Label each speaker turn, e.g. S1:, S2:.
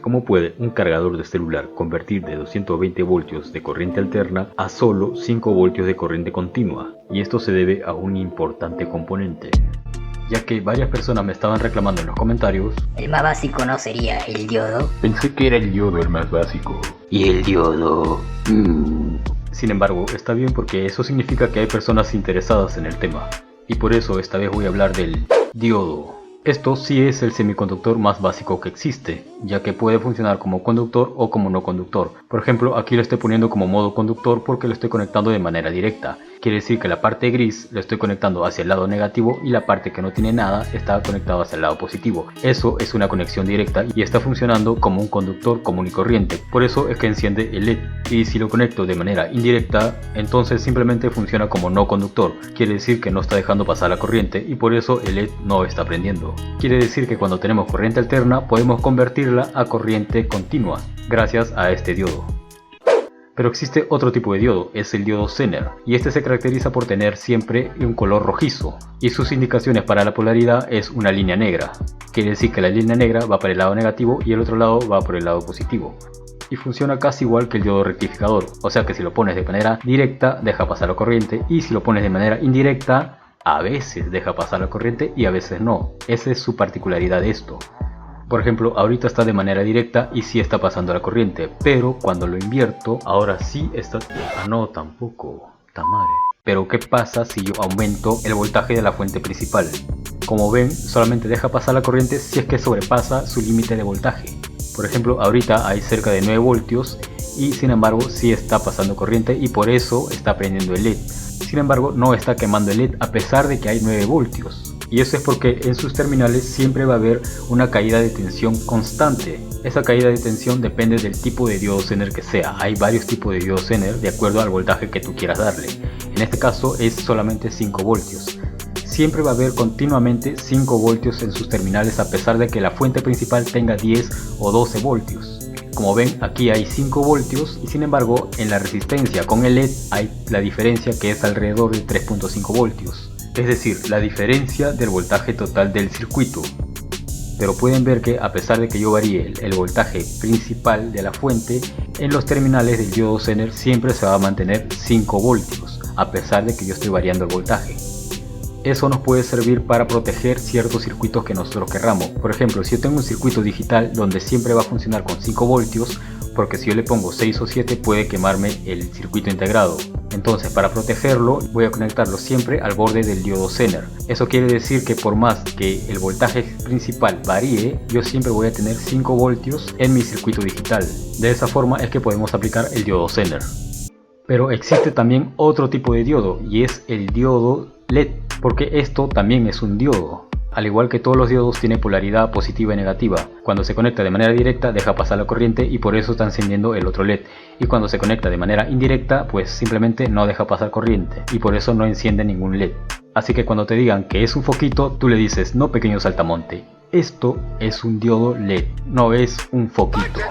S1: cómo puede un cargador de celular convertir de 220 voltios de corriente alterna a solo 5 voltios de corriente continua. Y esto se debe a un importante componente, ya que varias personas me estaban reclamando en los comentarios:
S2: ¿el más básico no sería el diodo?
S3: Pensé que era el diodo el más básico.
S4: ¿Y el diodo?
S1: Sin embargo, está bien porque eso significa que hay personas interesadas en el tema. Y por eso esta vez voy a hablar del diodo. Esto sí es el semiconductor más básico que existe, ya que puede funcionar como conductor o como no conductor. Por ejemplo, aquí lo estoy poniendo como modo conductor porque lo estoy conectando de manera directa. Quiere decir que la parte gris lo estoy conectando hacia el lado negativo y la parte que no tiene nada está conectada hacia el lado positivo. Eso es una conexión directa y está funcionando como un conductor común y corriente. Por eso es que enciende el LED. Y si lo conecto de manera indirecta, entonces simplemente funciona como no conductor. Quiere decir que no está dejando pasar la corriente y por eso el LED no está prendiendo. Quiere decir que cuando tenemos corriente alterna podemos convertirla a corriente continua gracias a este diodo. Pero existe otro tipo de diodo, es el diodo Zener, y este se caracteriza por tener siempre un color rojizo, y sus indicaciones para la polaridad es una línea negra. Quiere decir que la línea negra va para el lado negativo y el otro lado va por el lado positivo. Y funciona casi igual que el diodo rectificador, o sea que si lo pones de manera directa deja pasar la corriente, y si lo pones de manera indirecta a veces deja pasar la corriente y a veces no. Esa es su particularidad de esto. Por ejemplo, ahorita está de manera directa y sí está pasando la corriente, pero cuando lo invierto, ahora sí está... Ah, no, tampoco. Tamare. Pero ¿qué pasa si yo aumento el voltaje de la fuente principal? Como ven, solamente deja pasar la corriente si es que sobrepasa su límite de voltaje. Por ejemplo, ahorita hay cerca de 9 voltios y sin embargo sí está pasando corriente y por eso está prendiendo el LED. Sin embargo, no está quemando el LED a pesar de que hay 9 voltios. Y eso es porque en sus terminales siempre va a haber una caída de tensión constante. Esa caída de tensión depende del tipo de diodo Zener que sea. Hay varios tipos de diodo Zener de acuerdo al voltaje que tú quieras darle. En este caso es solamente 5 voltios. Siempre va a haber continuamente 5 voltios en sus terminales a pesar de que la fuente principal tenga 10 o 12 voltios. Como ven, aquí hay 5 voltios y sin embargo en la resistencia con el LED hay la diferencia que es alrededor de 3.5 voltios. Es decir, la diferencia del voltaje total del circuito. Pero pueden ver que a pesar de que yo varíe el voltaje principal de la fuente, en los terminales del diodo Zener siempre se va a mantener 5 voltios, a pesar de que yo estoy variando el voltaje. Eso nos puede servir para proteger ciertos circuitos que nosotros querramos. Por ejemplo, si yo tengo un circuito digital donde siempre va a funcionar con 5 voltios, porque si yo le pongo 6 o 7 puede quemarme el circuito integrado. Entonces, para protegerlo voy a conectarlo siempre al borde del diodo Zener. Eso quiere decir que por más que el voltaje principal varíe, yo siempre voy a tener 5 voltios en mi circuito digital. De esa forma es que podemos aplicar el diodo Zener. Pero existe también otro tipo de diodo y es el diodo LED, porque esto también es un diodo. Al igual que todos los diodos tiene polaridad positiva y negativa. Cuando se conecta de manera directa deja pasar la corriente y por eso está encendiendo el otro LED. Y cuando se conecta de manera indirecta pues simplemente no deja pasar corriente y por eso no enciende ningún LED. Así que cuando te digan que es un foquito, tú le dices: no, pequeño saltamonte, esto es un diodo LED, no es un foquito.